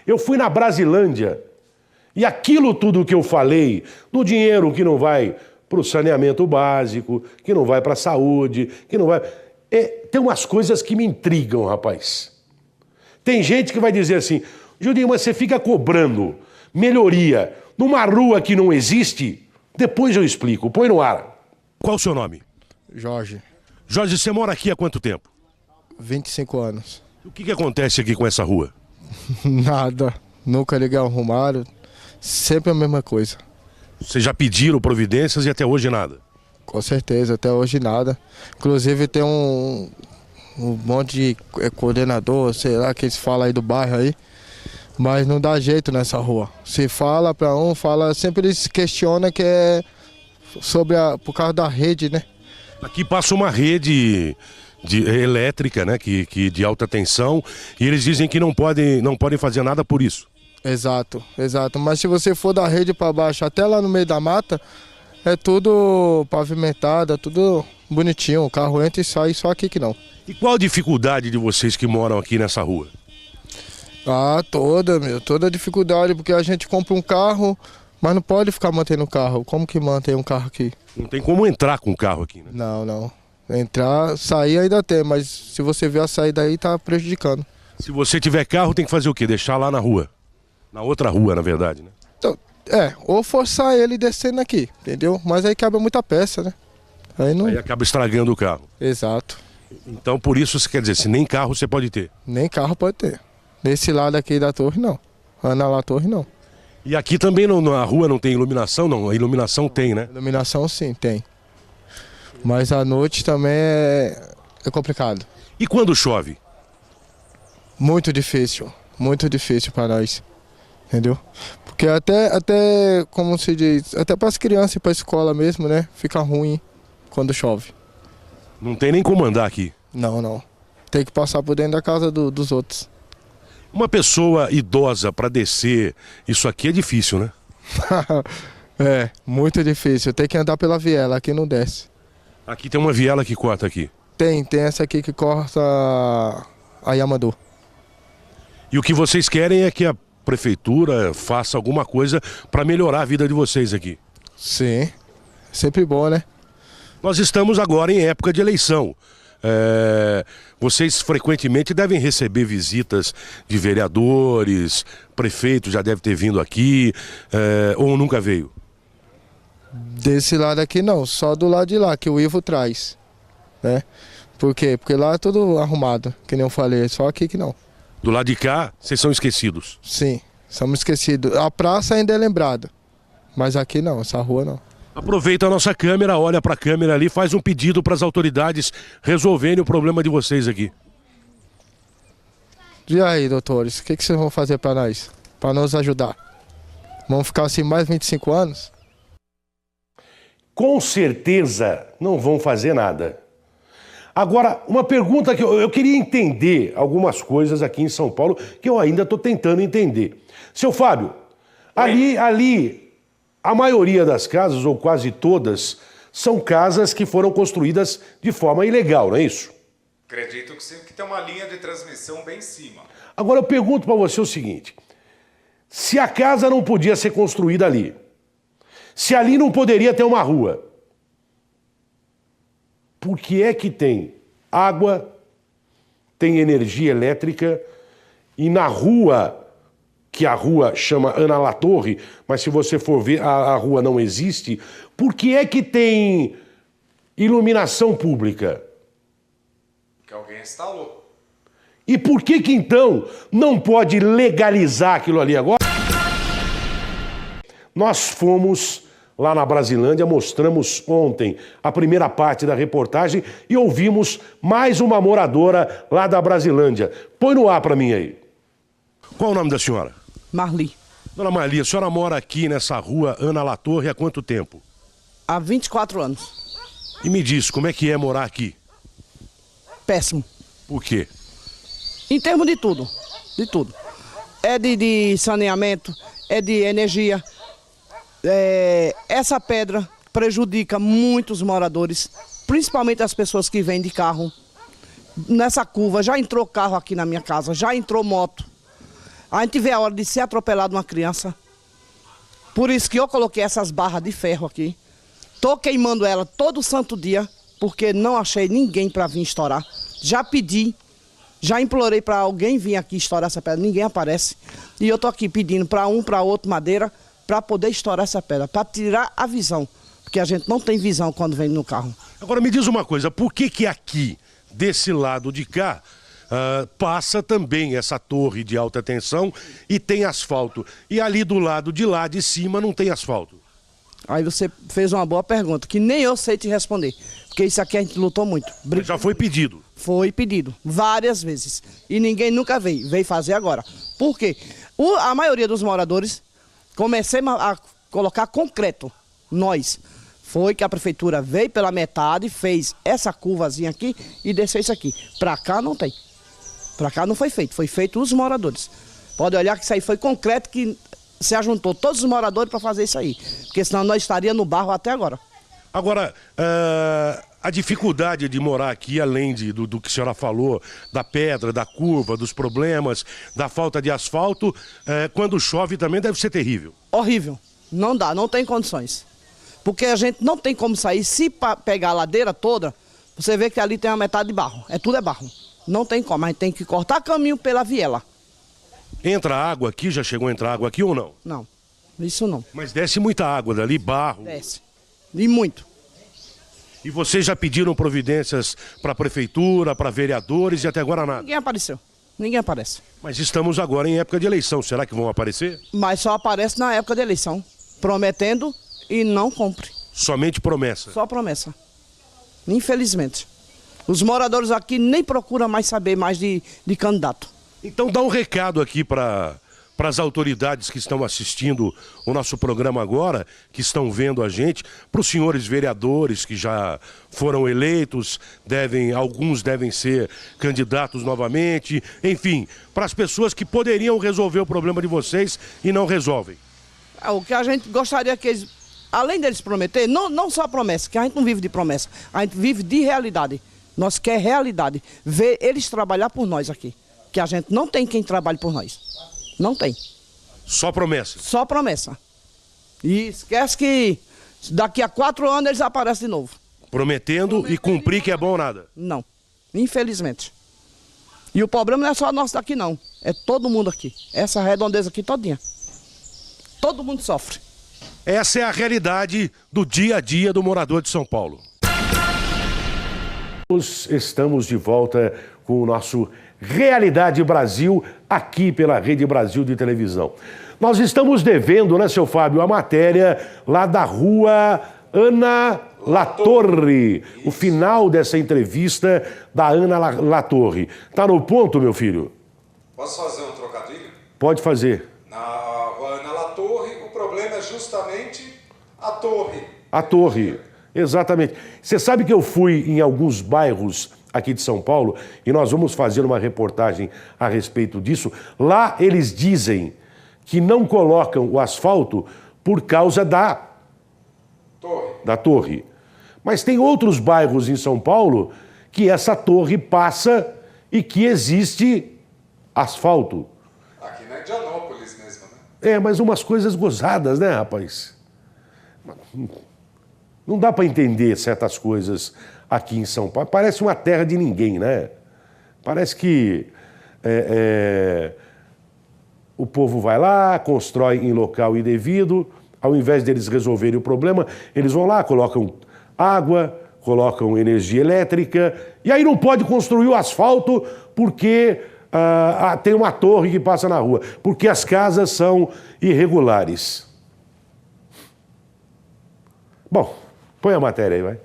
Eu fui na Brasilândia e aquilo tudo que eu falei, do dinheiro que não vai para o saneamento básico, que não vai para a saúde, que não vai... tem umas coisas que me intrigam, rapaz. Tem gente que vai dizer assim, Julinho, mas você fica cobrando melhoria numa rua que não existe? Depois eu explico, põe no ar. Qual o seu nome? Jorge. Jorge, você mora aqui há quanto tempo? 25 anos. O que acontece aqui com essa rua? Nada. Nunca liguei ao arrumário. Sempre a mesma coisa. Vocês já pediram providências e até hoje nada? Com certeza, até hoje nada. Inclusive tem um monte de coordenador, sei lá, que eles falam aí do bairro aí. Mas não dá jeito nessa rua. Se fala pra um, sempre eles questionam que é por causa da rede, né? Aqui passa uma rede elétrica, né, de alta tensão, e eles dizem que não podem fazer nada por isso. Exato, exato. Mas se você for da rede para baixo, até lá no meio da mata, é tudo pavimentado, é tudo bonitinho. O carro entra e sai, só aqui que não. E qual a dificuldade de vocês que moram aqui nessa rua? Toda a dificuldade, porque a gente compra um carro, mas não pode ficar mantendo o carro. Como que mantém um carro aqui? Não tem como entrar com o carro aqui, né? Não. Entrar, sair ainda tem, mas se você ver a saída aí, tá prejudicando. Se você tiver carro, tem que fazer o quê? Deixar lá na rua. Na outra rua, na verdade, né? Então, ou forçar ele descendo aqui, entendeu? Mas aí quebra muita peça, né? Aí acaba estragando o carro. Exato. Então, por isso, você quer dizer, se nem carro você pode ter? Nem carro pode ter. Desse lado aqui da torre, não. Na lá torre, não. E aqui também na rua não tem iluminação, não? A iluminação tem, né? Iluminação sim, tem. Mas à noite também é complicado. E quando chove? Muito difícil para nós, entendeu? Porque até, como se diz, até para as crianças e para a escola mesmo, né? Fica ruim quando chove. Não tem nem como andar aqui? Não. Tem que passar por dentro da casa dos outros. Uma pessoa idosa para descer, isso aqui é difícil, né? Muito difícil. Tem que andar pela viela, aqui não desce. Aqui tem uma viela que corta aqui? Tem essa aqui que corta a Yamandu. E o que vocês querem é que a prefeitura faça alguma coisa para melhorar a vida de vocês aqui? Sim, sempre bom, né? Nós estamos agora em época de eleição. Vocês frequentemente devem receber visitas de vereadores, prefeito já deve ter vindo aqui, ou nunca veio? Desse lado aqui não, só do lado de lá, que o Ivo traz, né? Por quê? Porque lá é tudo arrumado, que nem eu falei, só aqui que não. Do lado de cá, vocês são esquecidos? Sim, somos esquecidos. A praça ainda é lembrada, mas aqui não, essa rua não. Aproveita a nossa câmera, olha para a câmera ali, faz um pedido para as autoridades resolverem o problema de vocês aqui. E aí, doutores, o que vocês vão fazer para nós? Para nos ajudar? Vamos ficar assim mais 25 anos? Com certeza não vão fazer nada. Agora, uma pergunta que eu queria entender algumas coisas aqui em São Paulo que eu ainda estou tentando entender. Seu Fábio, ali a maioria das casas, ou quase todas, são casas que foram construídas de forma ilegal, não é isso? Acredito que sim, que tem uma linha de transmissão bem em cima. Agora eu pergunto para você o seguinte, se a casa não podia ser construída ali, se ali não poderia ter uma rua, por que é que tem água, tem energia elétrica e na rua, que a rua chama Ana La Torre, mas se você for ver, a rua não existe, por que é que tem iluminação pública? Que alguém instalou. E por que então não pode legalizar aquilo ali agora? Nós fomos lá na Brasilândia, mostramos ontem a primeira parte da reportagem e ouvimos mais uma moradora lá da Brasilândia. Põe no ar para mim aí. Qual o nome da senhora? Marli. Dona Marli, a senhora mora aqui nessa rua Ana La Torre há quanto tempo? Há 24 anos. E me diz, como é que é morar aqui? Péssimo. Por quê? Em termos de tudo. De tudo. É de saneamento, é de energia. Essa pedra prejudica muitos moradores, principalmente as pessoas que vêm de carro. Nessa curva já entrou carro aqui na minha casa, já entrou moto. A gente vê a hora de ser atropelado uma criança. Por isso que eu coloquei essas barras de ferro aqui. Tô queimando ela todo santo dia, porque não achei ninguém para vir estourar. Já pedi, já implorei para alguém vir aqui estourar essa pedra, ninguém aparece. E eu tô aqui pedindo para um, para outro madeira, para poder estourar essa pedra, para tirar a visão. Porque a gente não tem visão quando vem no carro. Agora me diz uma coisa, por que que aqui, desse lado de cá, passa também essa torre de alta tensão e tem asfalto? E ali do lado de lá de cima não tem asfalto? Aí você fez uma boa pergunta, que nem eu sei te responder. Porque isso aqui a gente lutou muito. Já foi pedido? Foi pedido, várias vezes. E ninguém nunca veio fazer agora. Por quê? A maioria dos moradores, comecemos a colocar concreto, nós. Foi que a prefeitura veio pela metade, fez essa curvazinha aqui e desceu isso aqui. Pra cá não tem. Pra cá não foi feito os moradores. Pode olhar que isso aí foi concreto que se ajuntou todos os moradores para fazer isso aí. Porque senão nós estaríamos no barro até agora. Agora, a dificuldade de morar aqui, além do que a senhora falou, da pedra, da curva, dos problemas, da falta de asfalto, quando chove também deve ser terrível. Horrível. Não dá, não tem condições. Porque a gente não tem como sair. Se pegar a ladeira toda, você vê que ali tem uma metade de barro. Tudo é barro. Não tem como, a gente tem que cortar caminho pela viela. Entra água aqui? Já chegou a entrar água aqui ou não? Não, isso não. Mas desce muita água dali, barro. Desce. E muito. E vocês já pediram providências para a prefeitura, para vereadores e até agora nada? Ninguém apareceu. Ninguém aparece. Mas estamos agora em época de eleição. Será que vão aparecer? Mas só aparece na época de eleição. Prometendo e não cumpre. Somente promessa? Só promessa. Infelizmente. Os moradores aqui nem procuram mais saber mais de candidato. Então dá um recado aqui para as autoridades que estão assistindo o nosso programa agora, que estão vendo a gente, para os senhores vereadores que já foram eleitos, alguns devem ser candidatos novamente, enfim, para as pessoas que poderiam resolver o problema de vocês e não resolvem. O que a gente gostaria que eles, além deles prometer, não só promessa, que a gente não vive de promessa, a gente vive de realidade. Nós quer realidade, ver eles trabalhar por nós aqui. Que a gente não tem quem trabalhe por nós. Não tem. Só promessa? Só promessa. E esquece que daqui a 4 anos eles aparecem de novo. Prometendo e cumprir que é bom ou nada? Não. Infelizmente. E o problema não é só nosso daqui não. É todo mundo aqui. Essa redondeza aqui todinha. Todo mundo sofre. Essa é a realidade do dia a dia do morador de São Paulo. Estamos de volta com o nosso Realidade Brasil, aqui pela Rede Brasil de televisão. Nós estamos devendo, né, seu Fábio, a matéria lá da rua Ana Latorre. O final dessa entrevista da Ana Latorre. Tá no ponto, meu filho? Posso fazer um trocadilho? Pode fazer. Na rua Ana Latorre, o problema é justamente a torre. A torre, exatamente. Você sabe que eu fui em alguns bairros aqui de São Paulo, e nós vamos fazer uma reportagem a respeito disso. Lá eles dizem que não colocam o asfalto por causa da torre. Mas tem outros bairros em São Paulo que essa torre passa e que existe asfalto. Aqui na Indianópolis mesmo, né? Mas umas coisas gozadas, né, rapaz? Não dá para entender certas coisas aqui em São Paulo. Parece uma terra de ninguém, né? Parece que o povo vai lá, constrói em local indevido, ao invés deles resolverem o problema, eles vão lá, colocam água, colocam energia elétrica, e aí não pode construir o asfalto porque tem uma torre que passa na rua, porque as casas são irregulares. Bom, põe a matéria aí, vai.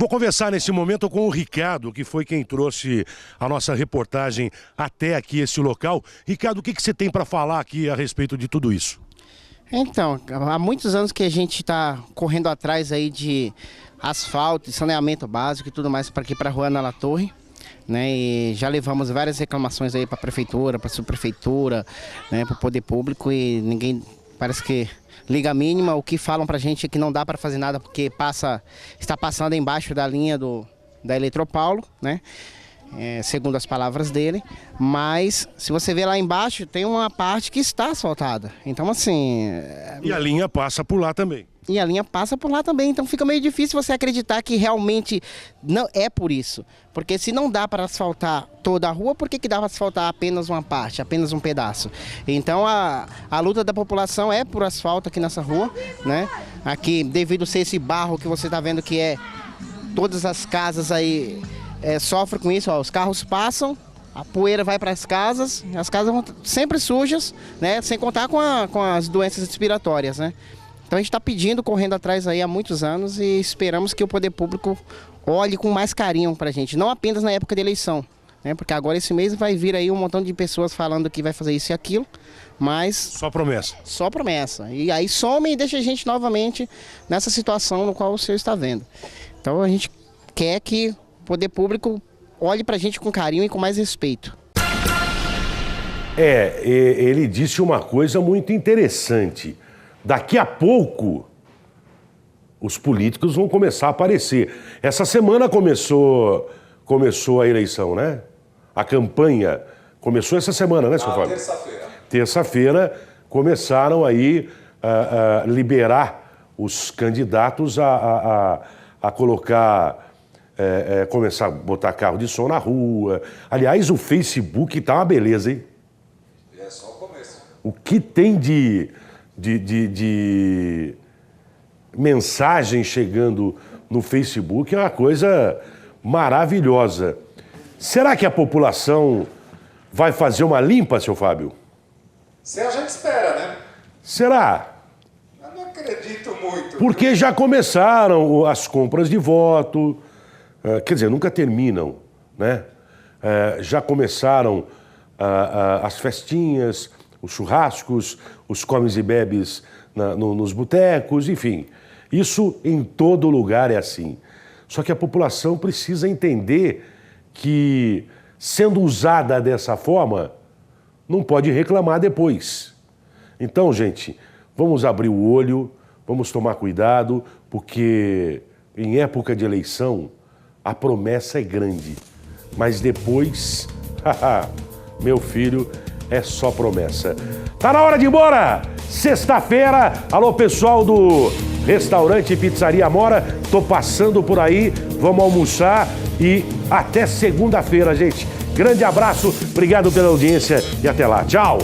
Vou conversar nesse momento com o Ricardo, que foi quem trouxe a nossa reportagem até aqui esse local. Ricardo, o que você tem para falar aqui a respeito de tudo isso? Então, há muitos anos que a gente está correndo atrás aí de asfalto, saneamento básico e tudo mais para aqui para a rua Ana Latorre, né? E já levamos várias reclamações aí para a prefeitura, para a subprefeitura, né, para o poder público, e ninguém parece que liga a mínima. O que falam pra gente é que não dá para fazer nada porque está passando embaixo da linha da Eletropaulo, né? segundo as palavras dele, mas se você ver lá embaixo, tem uma parte que está asfaltada. Então, assim... E a linha passa por lá também. E a linha passa por lá também, então fica meio difícil você acreditar que realmente não é por isso. Porque se não dá para asfaltar toda a rua, por que dá para asfaltar apenas uma parte, apenas um pedaço? Então a luta da população é por asfalto aqui nessa rua, né? Aqui, devido a ser esse barro que você está vendo que todas as casas aí sofrem com isso, ó, os carros passam, a poeira vai para as casas vão sempre sujas, né? Sem contar com as doenças respiratórias, né? Então a gente está pedindo, correndo atrás aí há muitos anos e esperamos que o poder público olhe com mais carinho para a gente, não apenas na época de eleição, né? Porque agora esse mês vai vir aí um montão de pessoas falando que vai fazer isso e aquilo, mas... Só promessa. Só promessa. E aí some e deixa a gente novamente nessa situação no qual o senhor está vendo. Então a gente quer que o poder público olhe para a gente com carinho e com mais respeito. Ele disse uma coisa muito interessante. Daqui a pouco, os políticos vão começar a aparecer. Essa semana começou a eleição, né? A campanha começou essa semana, né, seu Fábio? Terça-feira. Terça-feira começaram aí a liberar os candidatos a colocar, começar a botar carro de som na rua. Aliás, o Facebook tá uma beleza, hein? E é só o começo. O que tem de mensagem chegando no Facebook é uma coisa maravilhosa. Será que a população vai fazer uma limpa, seu Fábio? Se a gente espera, né? Será? Eu não acredito muito. Porque já começaram as compras de voto, quer dizer, nunca terminam, né? Já começaram as festinhas, os churrascos, os comes e bebes nos botecos, enfim. Isso em todo lugar é assim. Só que a população precisa entender que, sendo usada dessa forma, não pode reclamar depois. Então, gente, vamos abrir o olho, vamos tomar cuidado, porque em época de eleição a promessa é grande. Mas depois, meu filho, é só promessa. Tá na hora de ir embora! Sexta-feira, alô pessoal do restaurante Pizzaria Amora, tô passando por aí, vamos almoçar e até segunda-feira, gente. Grande abraço, obrigado pela audiência e até lá. Tchau!